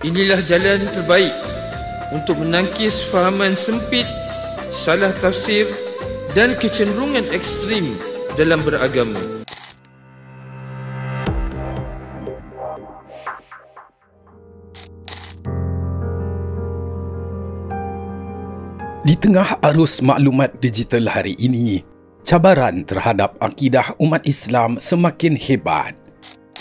Inilah jalan terbaik untuk menangkis fahaman sempit, salah tafsir dan kecenderungan ekstrim dalam beragama. Di tengah arus maklumat digital hari ini, cabaran terhadap akidah umat Islam semakin hebat.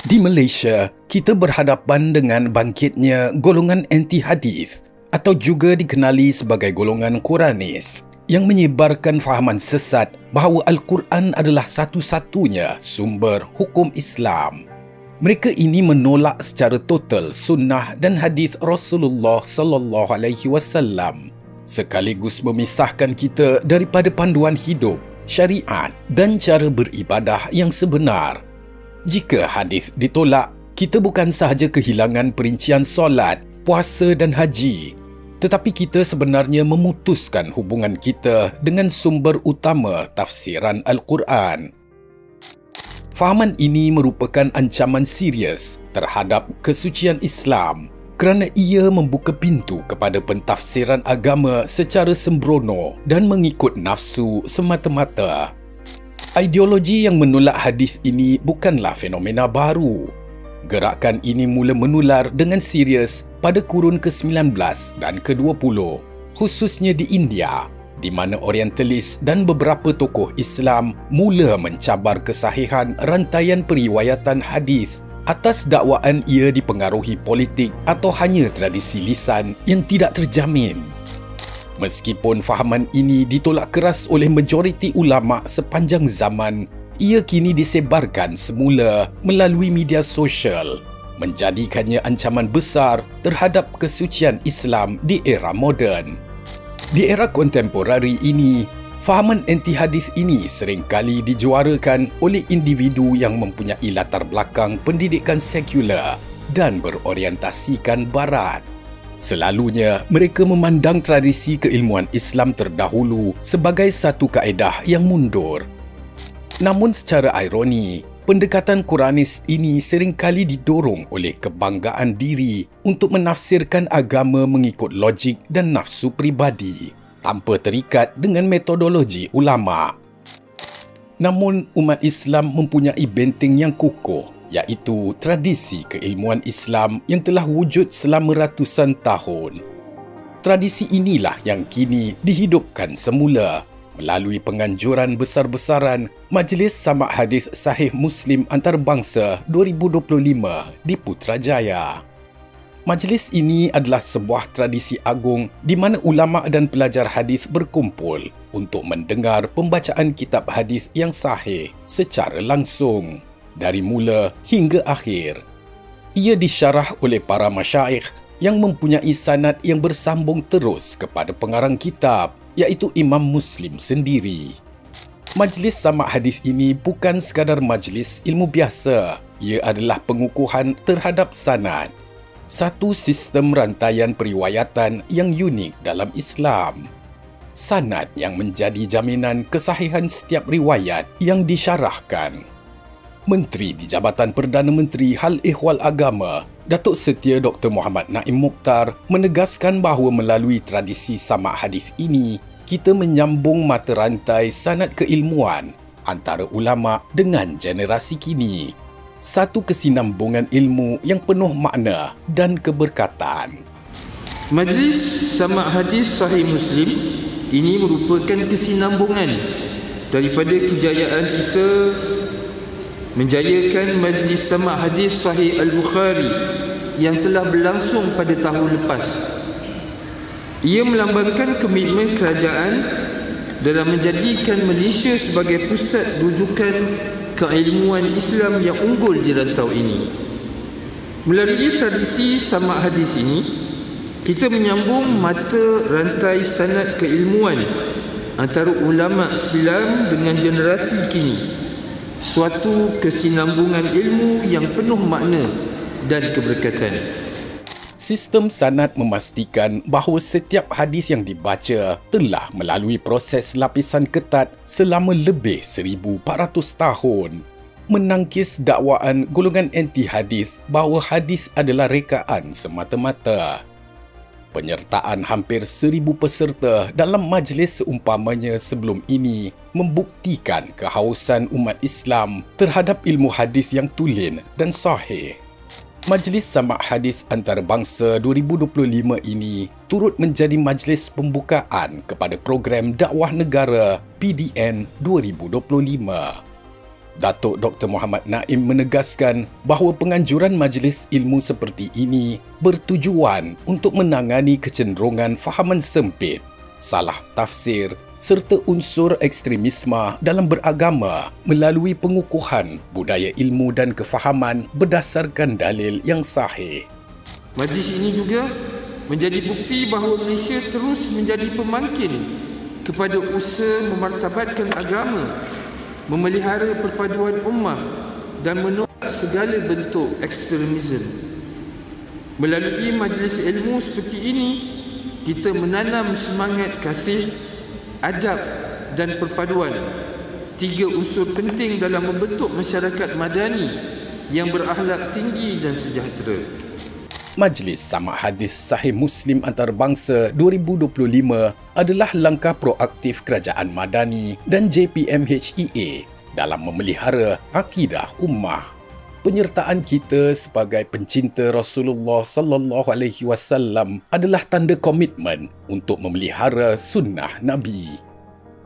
Di Malaysia, kita berhadapan dengan bangkitnya golongan anti-hadis atau juga dikenali sebagai golongan Quranis yang menyebarkan fahaman sesat bahawa Al-Quran adalah satu-satunya sumber hukum Islam. Mereka ini menolak secara total sunnah dan hadis Rasulullah sallallahu alaihi wasallam, sekaligus memisahkan kita daripada panduan hidup, syariat dan cara beribadah yang sebenar. Jika hadis ditolak, kita bukan sahaja kehilangan perincian solat, puasa dan haji, tetapi kita sebenarnya memutuskan hubungan kita dengan sumber utama tafsiran Al-Quran. Fahaman ini merupakan ancaman serius terhadap kesucian Islam kerana ia membuka pintu kepada pentafsiran agama secara sembrono dan mengikut nafsu semata-mata. Ideologi yang menolak hadis ini bukanlah fenomena baru. Gerakan ini mula menular dengan serius pada kurun ke-19 dan ke-20, khususnya di India, di mana orientalis dan beberapa tokoh Islam mula mencabar kesahihan rantaian periwayatan hadis atas dakwaan ia dipengaruhi politik atau hanya tradisi lisan yang tidak terjamin. Meskipun fahaman ini ditolak keras oleh majoriti ulama sepanjang zaman, ia kini disebarkan semula melalui media sosial, menjadikannya ancaman besar terhadap kesucian Islam di era moden. Di era kontemporari ini, fahaman anti-hadis ini seringkali dijuarakan oleh individu yang mempunyai latar belakang pendidikan sekular dan berorientasikan barat. Selalunya, mereka memandang tradisi keilmuan Islam terdahulu sebagai satu kaedah yang mundur. Namun secara ironi, pendekatan Quranis ini seringkali didorong oleh kebanggaan diri untuk menafsirkan agama mengikut logik dan nafsu peribadi, tanpa terikat dengan metodologi ulama. Namun, umat Islam mempunyai benteng yang kukuh, iaitu tradisi keilmuan Islam yang telah wujud selama ratusan tahun. Tradisi inilah yang kini dihidupkan semula melalui penganjuran besar-besaran Majlis Samak Hadis Sahih Muslim Antarabangsa 2025 di Putrajaya. Majlis ini adalah sebuah tradisi agung di mana ulama dan pelajar hadis berkumpul untuk mendengar pembacaan kitab hadis yang sahih secara langsung, dari mula hingga akhir. Ia disyarah oleh para masyaikh yang mempunyai sanad yang bersambung terus kepada pengarang kitab, iaitu Imam Muslim sendiri. Majlis Samak Hadis ini bukan sekadar majlis ilmu biasa. Ia adalah pengukuhan terhadap sanad, satu sistem rantaian periwayatan yang unik dalam Islam. Sanad yang menjadi jaminan kesahihan setiap riwayat yang disyarahkan. Menteri di Jabatan Perdana Menteri Hal Ehwal Agama, Datuk Setia Dr. Muhammad Naim Mokhtar menegaskan bahawa melalui tradisi samak hadis ini, kita menyambung mata rantai sanad keilmuan antara ulama dengan generasi kini. Satu kesinambungan ilmu yang penuh makna dan keberkatan. Majlis Samak Hadis Sahih Muslim ini merupakan kesinambungan daripada kejayaan kita menjayakan Majlis Samak Hadis Sahih Al-Bukhari yang telah berlangsung pada tahun lepas. Ia melambangkan komitmen kerajaan dalam menjadikan Malaysia sebagai pusat rujukan keilmuan Islam yang unggul di rantau ini. Melalui tradisi samak hadis ini, kita menyambung mata rantai sanad keilmuan antara ulama Islam dengan generasi kini. Suatu kesinambungan ilmu yang penuh makna dan keberkatan. Sistem sanad memastikan bahawa setiap hadis yang dibaca telah melalui proses lapisan ketat selama lebih 1400 tahun. menangkis dakwaan golongan anti hadis bahawa hadis adalah rekaan semata-mata. Penyertaan hampir 1,000 peserta dalam majlis seumpamanya sebelum ini membuktikan kehausan umat Islam terhadap ilmu hadis yang tulen dan sahih. Majlis Samak Hadis Antarabangsa 2025 ini turut menjadi majlis pembukaan kepada program dakwah negara PDN 2025. Datuk Dr. Muhammad Naim menegaskan bahawa penganjuran majlis ilmu seperti ini bertujuan untuk menangani kecenderungan fahaman sempit, salah tafsir serta unsur ekstremisme dalam beragama melalui pengukuhan budaya ilmu dan kefahaman berdasarkan dalil yang sahih. Majlis ini juga menjadi bukti bahawa Malaysia terus menjadi pemangkin kepada usaha memartabatkan agama, memelihara perpaduan ummah dan menolak segala bentuk ekstremisme. Melalui majlis ilmu seperti ini, kita menanam semangat kasih, adab dan perpaduan, 3 unsur penting dalam membentuk masyarakat madani yang berakhlak tinggi dan sejahtera. Majlis Samak Hadis Sahih Muslim Antarabangsa 2025 adalah langkah proaktif Kerajaan Madani dan JPMHEA dalam memelihara akidah ummah. Penyertaan kita sebagai pencinta Rasulullah sallallahu alaihi wasallam adalah tanda komitmen untuk memelihara sunnah Nabi.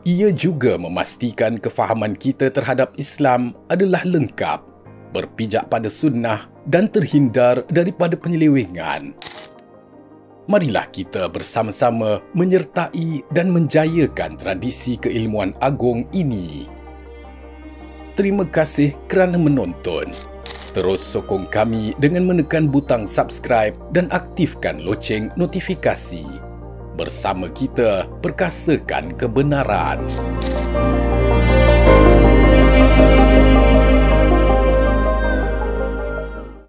Ia juga memastikan kefahaman kita terhadap Islam adalah lengkap, berpijak pada sunnah dan terhindar daripada penyelewengan. Marilah kita bersama-sama menyertai dan menjayakan tradisi keilmuan agung ini. Terima kasih kerana menonton. Terus sokong kami dengan menekan butang subscribe dan aktifkan loceng notifikasi. Bersama kita perkasakan kebenaran.